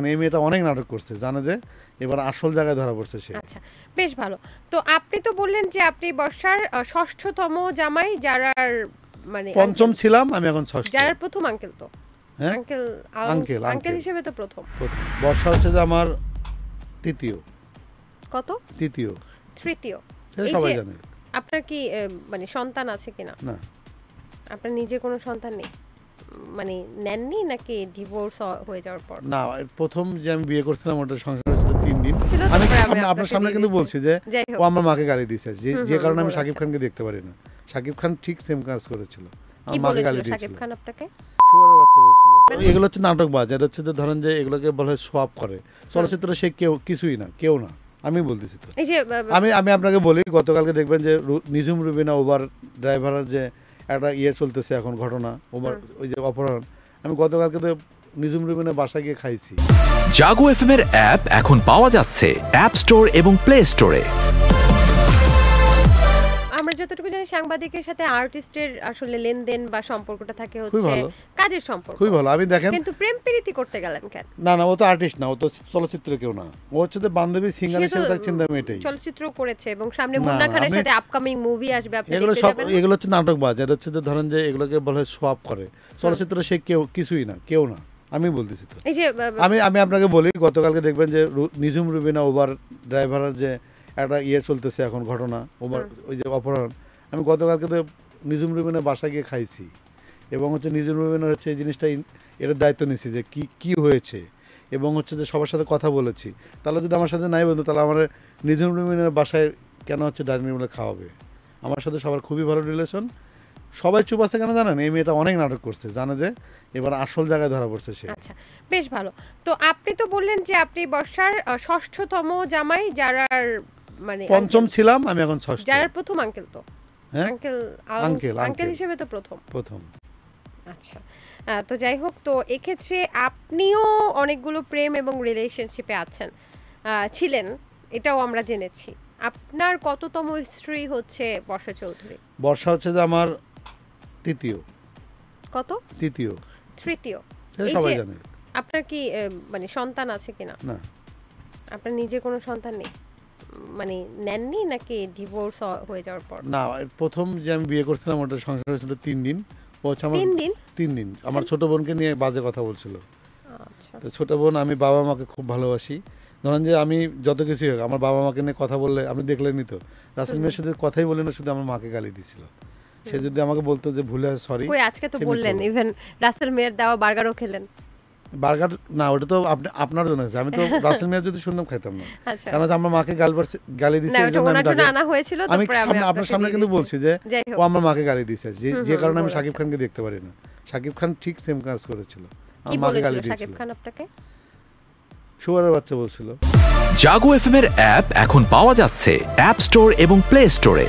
এই মেয়েটা অনেক নাটক করছে, জানে যে এবার আসল জায়গায় ধরা পড়ছে সে। আচ্ছা, বেশ ভালো। তো আপনি তো বললেন যে আপনি বর্ষার ষষ্ঠতম জামাই, যারার মানে পঞ্চম ছিলাম, আমি এখন ষষ্ঠ। যারার প্রথম আঙ্কেল তো হ্যাঁ, আঙ্কেল আঙ্কেল আঙ্কেল হিসেবে তো প্রথম। বর্ষা হচ্ছে যে আমার তৃতীয়। কত? তৃতীয়। তৃতীয়। সেটা এই সবাই যে জানে। আপনার কি মানে সন্তান আছে কিনা? না, আপনার নিজের কোনো সন্তান নেই, মানে নেননি নাকি ডিভোর্স হয়ে যাওয়ার পর? না, প্রথম যে আমি বিয়ে করছিলাম ওটা সংসার হয়েছিল 3 দিন। আমি আপনার সামনে কিন্তু বলছি যে ও আমার মাকে গালি দিয়েছে, যে কারণে আমি শাকিব খানকে দেখতে পারি না। শাকিব খান ঠিক সেম কাজ করেছিল, আমার মাকে গালি দিয়েছিল। শাকিব খান আপনাকে শুয়ারের বাচ্চা বলছিল। এগুলো হচ্ছে নাটকবাজ, এটা হচ্ছে যে ধরেন যে এগুলোকে বলে সোয়াপ করে। চলচ্চিত্রে সে কেউ কিছুই না, কেউ না, আমি বলতেছি তো। এই যে আমি আপনাকে বলি, গতকালকে দেখবেন যে নিঝুম রুবিনা ওভার ড্রাইভারের যে একটা চলতেছে এখন ঘটনা, ওভার ওই যে অপহরণ, আমি গতকালকে তো নিঝুম রুবিনা বাসায় গিয়ে খাইছি। জাগো এফএম এর অ্যাপ এখন পাওয়া যাচ্ছে অ্যাপ স্টোর এবং প্লে স্টোরে। আমরা যতটুকু জানি সাংবাদিকের সাথে আর্টিস্টের আসলে লেনদেন বা সম্পর্কটা থাকে হচ্ছে কাজের সম্পর্ক। খুবই ভালো। আমি দেখেন, কিন্তু প্রেম প্রীতি করতে গেলেন কেন? না না, ও তো আর্টিস্ট না, ও তো চলচ্চিত্রে কেউ না, ও হচ্ছে যে বান্ধবী সিঙ্গার হিসেবে তার চিন্তা মেয়েটাই। চলচ্চিত্র করেছে এবং সামনে মুন্না খানের সাথে আপকামিং মুভি আসবে, আপনি এগুলো দেখতে সব যাবেন। এগুলো হচ্ছে নাটকবাজ, এটা হচ্ছে যে ধরেন যে এগুলোকে বলে সোয়াপ করে। চলচ্চিত্রে সে কেউ কিছুই না, কেউ না, আমি বলতেছি তো। এই যে আমি আপনাকে বলি, গতকালকে দেখবেন যে নিঝুম রুবিনা ওভার ড্রাইভারের যে একটা চলতেছে এখন ঘটনা, ওভার ওই যে অপহরণ, আমি গতকালকে তো নিঝুম রুবিনা বাসায় গিয়ে খাইছি এবং হচ্ছে নিঝুম রুবিনা হচ্ছে এই জিনিসটা এটার দায়িত্ব নিয়েছি যে কি হয়েছে, এবং হচ্ছে যে সবার সাথে কথা বলেছি। তাহলে যদি আমার সাথে নাই বলতো, তাহলে আমার নিঝুম রুবিনার বাসায় কেন হচ্ছে ডাইনিং টেবিলে খাওয়াবে? আমার সাথে সবার খুবই ভালো রিলেশন। সবাই চুপ আছে কেন জানেন? এই মেয়েটা অনেক নাটক করছে, জানে যে এবার আসল জায়গায় ধরা পড়ছে সে। আচ্ছা, বেশ ভালো। তো আপনি তো বললেন যে আপনি বর্ষার ষষ্ঠতম জামাই, যারার মানে পঞ্চম ছিলাম, আমি এখন ষষ্ঠ। যারার প্রথম আঙ্কেল তো হ্যাঁ, আঙ্কেল হিসেবে তো প্রথম। আচ্ছা, তো যাই হোক, তো এক্ষেত্রে আপনিও অনেকগুলো প্রেম এবং রিলেশনশিপে আছেন, ছিলেন, এটাও আমরা জেনেছি। আপনার কততম স্ত্রী হচ্ছে বর্ষা চৌধুরী? বর্ষা হচ্ছে যে আমার তৃতীয়। কত? তৃতীয়। তৃতীয়। সেটা সবাই জানে। আপনার কি মানে সন্তান আছে কিনা? না, আপনার নিজের কোনো সন্তান নেই, মানে নেননি নাকি ডিভোর্স হয়ে যাওয়ার পর? না, প্রথম যে আমি বিয়ে করছিলাম ওটা সংসার হয়েছিল 3 দিন। ও হচ্ছে আমার 3 দিন আমার ছোট বোনকে নিয়ে বাজে কথা বলছিল। আচ্ছা, তো ছোট বোন, আমি বাবা মাকে খুব ভালোবাসি। ধরেন যে আমি যত কিছুই হোক, আমার বাবা মাকে নিয়ে কথা বললে, আপনি দেখলেনই তো, রাসেল মেয়ের সাথে কথাই বলি না, শুধু আমার মাকে গালি দিছিল। সে যদি আমাকে বলতো যে ভুলে সরি। কই আজকে তো বললেন ইভেন রাসেল মেয়ের দেওয়া বার্গারও খেলেন। বার্গার না, ওটা তো আপনার জন্য আছে, আমি তো রাসেল মেয়ের যদি শুনতাম খাইতাম না। আচ্ছা, কারণ আমার মাকে গালি দিয়েছে, না, ওটা ওনার জন্য আনা হয়েছিল। আমি আপনার সামনে কিন্তু বলছি যে ও আমার মাকে গালি দিয়েছে, যে কারণে আমি শাকিব খানকে দেখতে পারি না। শাকিব খান ঠিক সেম কাজ করেছিল, আমার মাকে গালি দিয়েছিল। শাকিব খান আপনাকে শুয়ারের বাচ্চা বলছিল। জাগো এফএম এর অ্যাপ এখন পাওয়া যাচ্ছে অ্যাপ স্টোর এবং প্লে স্টোরে।